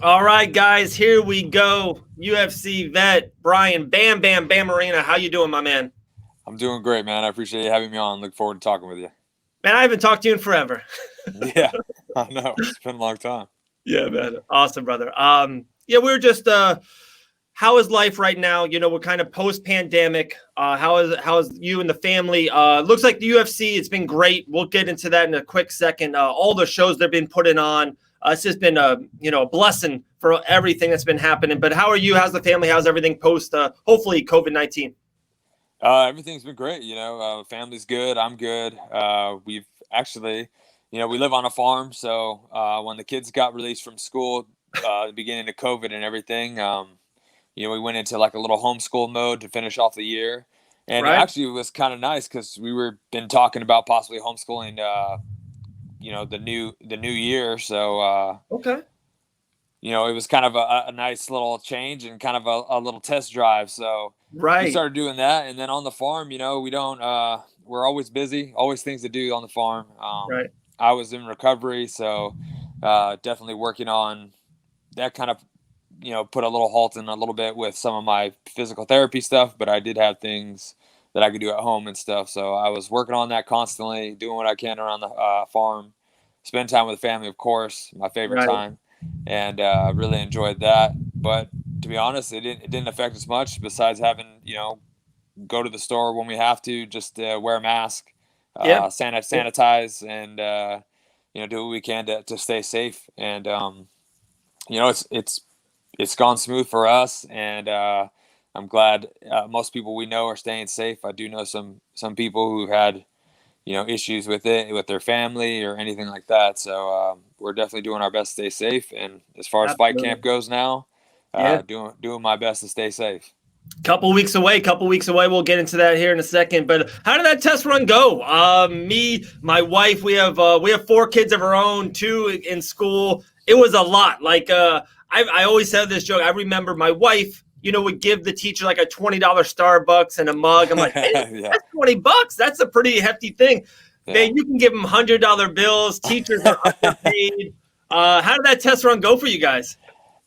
All right, guys, here we go. UFC vet Bryan Bam Bam Barberena. How you doing, my man? I'm doing great, man. I appreciate you having me on. Look forward to talking with you. Man, I haven't talked to you in forever. Yeah, I know. It's been a long time. Yeah, man. Awesome, brother. Yeah, we are just how is life right now? We're kind of post pandemic. How is you and the family? Looks like the UFC. It's been great. We'll get into that in a quick second. All the shows they've been putting on. It's just been a blessing for everything that's been happening. But how are you? How's the family? How's everything post? Hopefully COVID-19. Everything's been great. Family's good. I'm good. We've actually, we live on a farm. So when the kids got released from school, the beginning of COVID and everything, we went into like a little homeschool mode to finish off the year. And it Right. actually was kind of nice because we were been talking about possibly homeschooling, the new year. So Okay. it was kind of a nice little change and kind of a little test drive. So we Right. started doing that. And then on the farm, we don't, we're always busy, always things to do on the farm. Right. I was in recovery. So definitely working on that kind of, put a little halt in a little bit with some of my physical therapy stuff, but I did have things that I could do at home and stuff. So I was working on that constantly, doing what I can around the farm, spend time with the family, of course, my favorite Right. time, and really enjoyed that. But to be honest, it didn't affect us much. Besides having go to the store when we have to, just wear a mask, Yeah. Yeah. sanitize, and do what we can to stay safe. And it's gone smooth for us, and I'm glad most people we know are staying safe. I do know some people who've had issues with it with their family or anything like that. So we're definitely doing our best to stay safe. And as far as fight camp Absolutely. goes now, Yeah. doing my best to stay safe. Couple weeks away. Couple weeks away. We'll get into that here in a second. But how did that test run go? Me, my wife, we have four kids of our own, two in school. It was a lot. Like I always said this joke. I remember my wife, would give the teacher like a $20 Starbucks and a mug. I'm like, hey, Yeah, that's $20. That's a pretty hefty thing. yeah. Man, you can give them $100 bills. Teachers are underpaid. How did that test run go for you guys?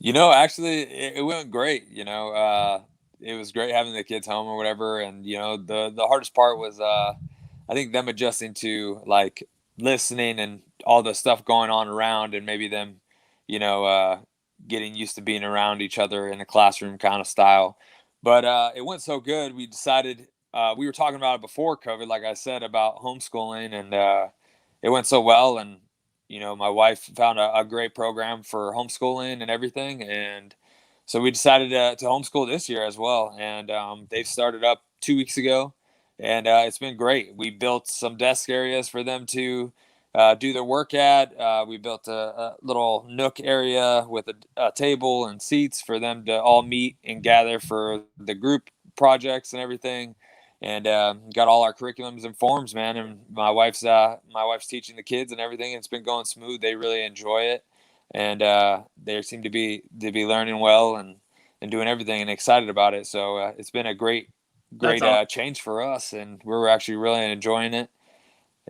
Actually, it went great. It was great having the kids home or whatever. And the hardest part was I think them adjusting to like listening and all the stuff going on around, and maybe them, you know, uh, getting used to being around each other in the classroom kind of style. But it went so good. We decided we were talking about it before COVID, like I said, about homeschooling, and it went so well. And my wife found a great program for homeschooling and everything, and so we decided to homeschool this year as well. And they've started up 2 weeks ago, and it's been great. We built some desk areas for them to do their work at. We built a little nook area with a table and seats for them to all meet and gather for the group projects and everything. And got all our curriculums and forms, man. And my wife's teaching the kids and everything. It's been going smooth. They really enjoy it, and they seem to be learning well and doing everything and excited about it. So it's been a great That's great awesome. change for us, and we're actually really enjoying it.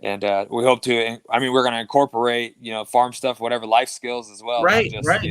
And we hope to. I mean, we're going to incorporate farm stuff, whatever life skills as well, not Right. just Right.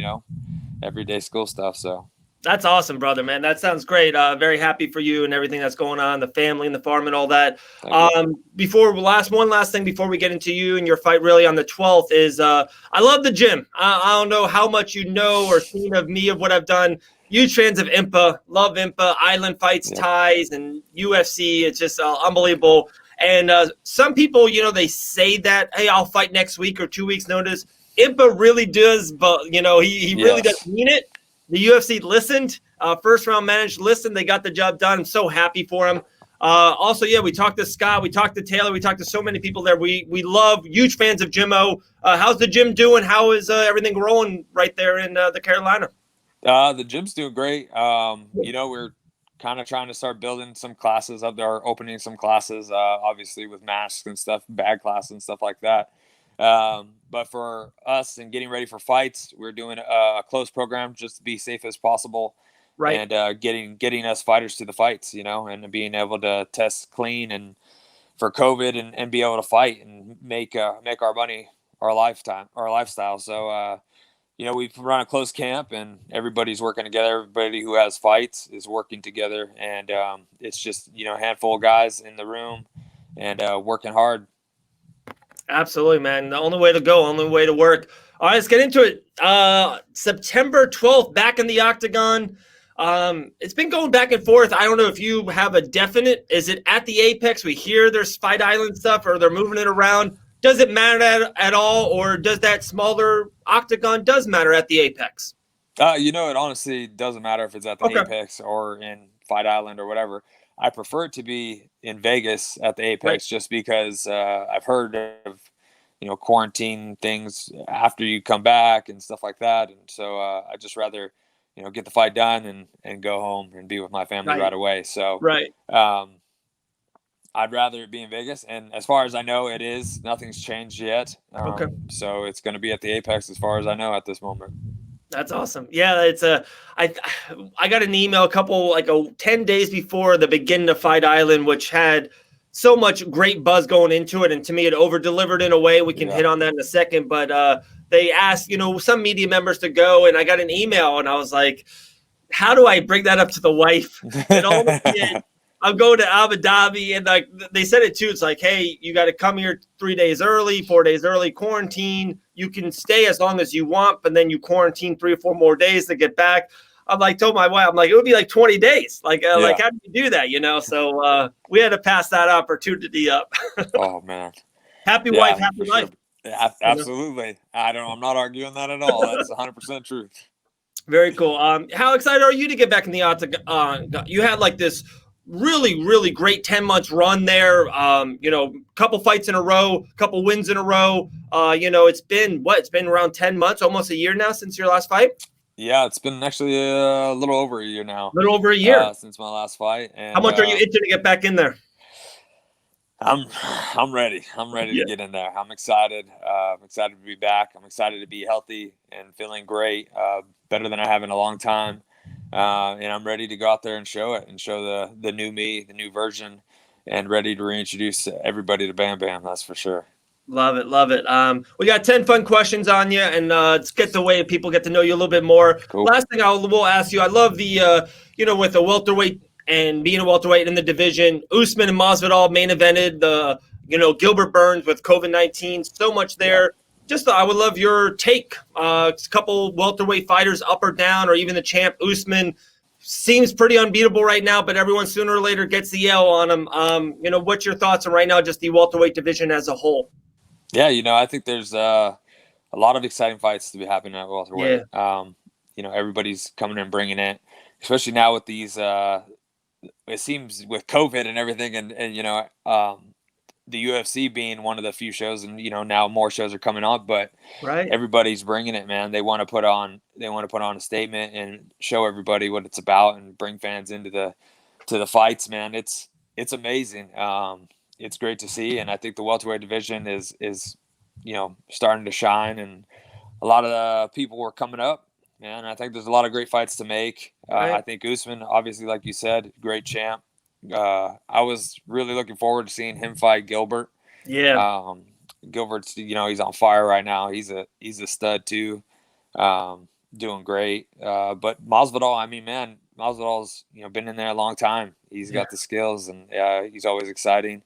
everyday school stuff. So That's awesome, brother, man. That sounds great. Very happy for you and everything that's going on, the family and the farm and all that. thank you. Before one last thing before we get into you and your fight really on the 12th is I love the gym. I don't know how much you know or seen of me of what I've done. Huge fans of IMPA, love IMPA, Island Fights, Yep. Ties, and UFC. It's just unbelievable. And some people, they say that, hey, I'll fight next week or 2 weeks notice. IMPA really does, but he really does Yes. mean it. The UFC listened. First round managed, listened. They got the job done. I'm so happy for him. Also, yeah, we talked to Scott, we talked to Taylor, we talked to so many people there. We love, huge fans of Jimmo. How's the gym doing? How is everything rolling right there in the Carolina? The gym's doing great. We're kind of trying to start building some classes up there, opening some classes, obviously with masks and stuff, bag classes and stuff like that. But for us and getting ready for fights, we're doing a close program just to be safe as possible, Right. and getting us fighters to the fights, and being able to test clean and for COVID, and be able to fight and make our money, our lifetime, our lifestyle. So we've run a close camp and everybody's working together. Everybody who has fights is working together, and it's just a handful of guys in the room and working hard. Absolutely, man. The only way to go, only way to work. All right, let's get into it. September 12th, back in the octagon. It's been going back and forth. I don't know if you have a definite. Is it at the Apex? We hear there's Fight Island stuff, or they're moving it around. Does it matter at all, or does that smaller octagon does matter at the Apex? It honestly doesn't matter if it's at the Apex or in Fight Island or whatever. I prefer it to be in Vegas at the Apex, just because I've heard of quarantine things after you come back and stuff like that, and so I just rather get the fight done and go home and be with my family right away. So I'd rather it be in Vegas, and as far as I know, it is. Nothing's changed yet. So it's going to be at the Apex as far as I know at this moment. That's awesome. Yeah, it's I got an email 10 days before the beginning of Fight Island, which had so much great buzz going into it, and to me, it over-delivered in a way. We can hit on that in a second, but they asked, some media members to go, and I got an email, and I was like, how do I bring that up to the wife? And all the kids, I'm going to Abu Dhabi, and they said it too. It's like, hey, you got to come here 3 days early, 4 days early, quarantine. You can stay as long as you want, but then you quarantine 3 or 4 more days to get back. I'm like, told my wife, I'm like, it would be like 20 days. Like how do you do that? So we had to pass that opportunity up. Oh man. Happy wife, happy life. Sure. Absolutely. I'm not arguing that at all. That's 100% truth. Very cool. How excited are you to get back in the octagon? You had like this really, really great 10 months run there. Couple fights in a row, couple wins in a row. It's been around 10 months, almost a year now since your last fight. Yeah, it's been actually a little over a year now. A little over a year since my last fight. And how much are you itching to get back in there? I'm ready. I'm ready to get in there. I'm excited. I'm excited to be back. I'm excited to be healthy and feeling great, better than I have in a long time. And I'm ready to go out there and show it, and show the new me, the new version, and ready to reintroduce everybody to Bam Bam. That's for sure. Love it. Love it. We got 10 fun questions on you, and let's get the way people get to know you a little bit more. Cool. Last thing we'll ask you, I love the, with the welterweight and being a welterweight in the division, Usman and Masvidal main evented the, Gilbert Burns with COVID-19, so much there. Yeah. I would love your take. A couple welterweight fighters up or down, or even the champ, Usman, seems pretty unbeatable right now, but everyone sooner or later gets the L on him. What's your thoughts on right now, just the welterweight division as a whole? Yeah, I think there's a lot of exciting fights to be happening at welterweight. Yeah. Everybody's coming and bringing it, especially now with these. It seems with COVID and everything, and the UFC being one of the few shows, and now more shows are coming on, but everybody's bringing it, man. They want to put on a statement and show everybody what it's about, and bring fans into the fights, man. It's amazing. It's great to see, and I think the welterweight division is starting to shine, and a lot of people were coming up, man. I think there's a lot of great fights to make. I think Usman, obviously, like you said, great champ. I was really looking forward to seeing him fight Gilbert. Yeah. Gilbert's, he's on fire right now. He's a stud too. Doing great. But Masvidal, Masvidal's, been in there a long time. He's got the skills, and he's always exciting.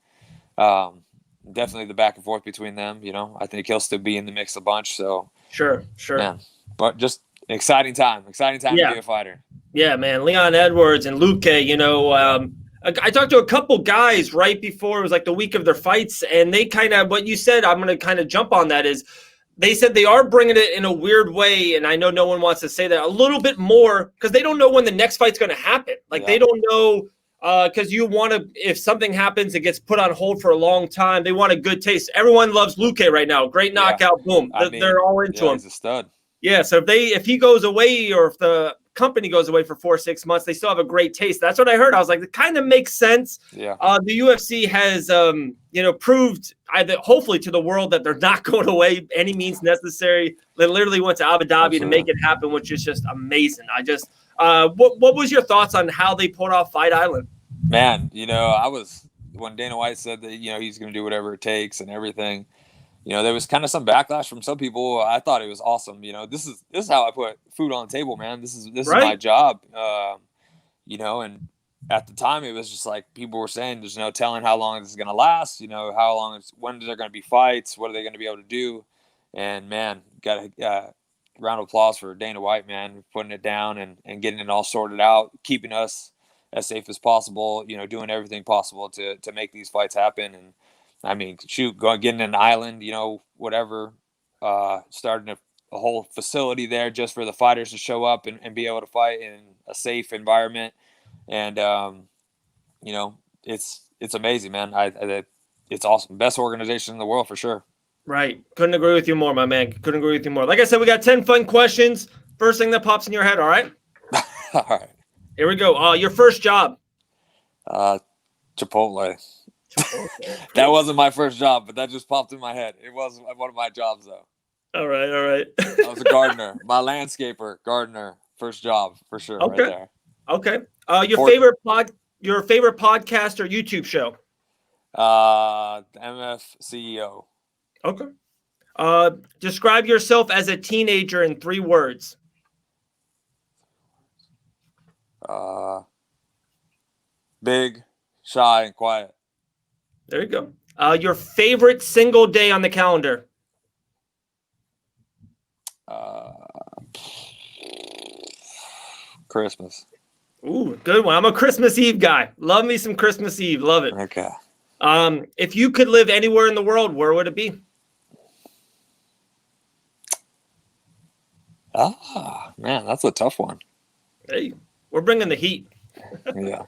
Definitely the back and forth between them, I think he'll still be in the mix a bunch. So sure. Man, but just an exciting time to be a fighter. Yeah, man. Leon Edwards and Luke, I talked to a couple guys right before it was like the week of their fights, and they kind of, what you said, I'm going to kind of jump on that, is they said they are bringing it in a weird way, and I know no one wants to say that, a little bit more, because they don't know when the next fight's going to happen. They don't know, because you want to, if something happens, it gets put on hold for a long time. They want a good taste. Everyone loves Luke right now. Great knockout, boom. They're all into him. He's a stud. Yeah, so if he goes away, or if the company goes away for 4 or 6 months, they still have a great taste. That's what I heard. I was like, it kind of makes sense. Yeah. The UFC has, proved hopefully to the world that they're not going away any means necessary. They literally went to Abu Dhabi to make it happen, which is just amazing. What was your thoughts on how they pulled off Fight Island? Man, when Dana White said that, he's going to do whatever it takes and everything, there was kind of some backlash from some people. I thought it was awesome. This is how I put food on the table, man. This is my Right. job. And at the time it was just like people were saying there's no telling how long this is going to last. How long when are there going to be fights? What are they going to be able to do? And man, got a round of applause for Dana White, man, putting it down and getting it all sorted out, keeping us as safe as possible. Doing everything possible to make these fights happen. And I mean, shoot, getting an island, whatever, starting a whole facility there just for the fighters to show up and be able to fight in a safe environment. And, it's amazing, man. It's awesome. Best organization in the world for sure. Right. Couldn't agree with you more, my man. Couldn't agree with you more. Like I said, we got 10 fun questions. First thing that pops in your head. All right. All right. Here we go. Your first job. Chipotle. That wasn't my first job, but that just popped in my head. It was one of my jobs, though. All right. I was a gardener. My landscaper, gardener, first job for sure. Okay. Right there. Okay. Your favorite podcast or YouTube show? MF CEO. Okay. Describe yourself as a teenager in 3 words. Big, shy, and quiet. There you go. Your favorite single day on the calendar? Christmas. Ooh, good one. I'm a Christmas Eve guy. Love me some Christmas Eve. Love it. Okay. If you could live anywhere in the world, where would it be? Man, that's a tough one. Hey, we're bringing the heat. Yeah.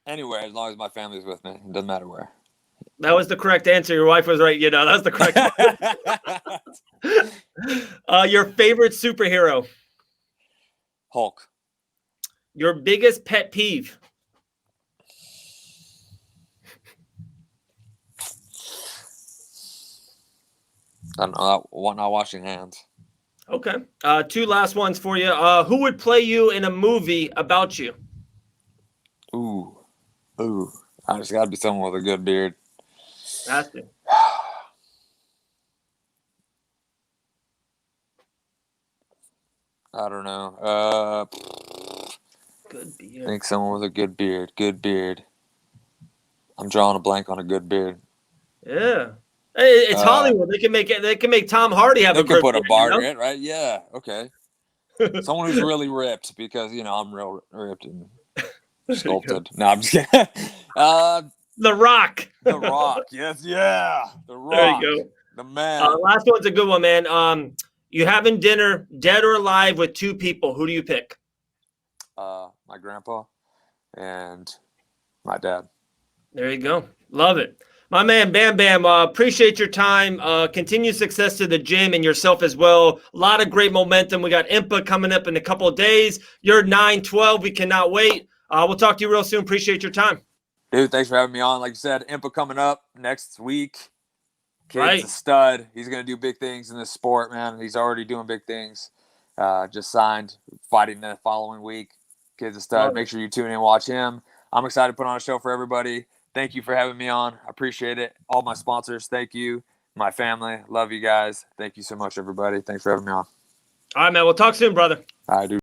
Anywhere, as long as my family's with me. It doesn't matter where. That was the correct answer. Your wife was right. That's the correct one. Your favorite superhero? Hulk. Your biggest pet peeve? I don't know. Not washing hands. Okay. 2 last ones for you. Who would play you in a movie about you? Ooh. I just got to be someone with a good beard. Has to. I don't know. Good beard. I think someone with a good beard. Good beard. I'm drawing a blank on a good beard. Yeah. Hey, it's Hollywood. They can make it. They can make Tom Hardy have They a can good put a beard, bar in it, right? Yeah. Okay. Someone who's really ripped because I'm real ripped and sculpted. No, I'm just kidding. The Rock. The Rock. Yes. Yeah. The Rock. There you go. The man. Last one's a good one, man. You having dinner, dead or alive, with 2 people. Who do you pick? My grandpa and my dad. There you go. Love it. My man, Bam Bam, appreciate your time. Continued success to the gym and yourself as well. A lot of great momentum. We got IMPA coming up in a couple of days. You're 9/12. We cannot wait. We'll talk to you real soon. Appreciate your time. Dude, thanks for having me on. Like you said, IMPA coming up next week. Kid's Right. a stud. He's going to do big things in this sport, man. He's already doing big things. Just signed, fighting the following week. Kid's a stud. Make sure you tune in and watch him. I'm excited to put on a show for everybody. Thank you for having me on. I appreciate it. All my sponsors, thank you. My family, love you guys. Thank you so much, everybody. Thanks for having me on. All right, man. We'll talk soon, brother. All right, dude.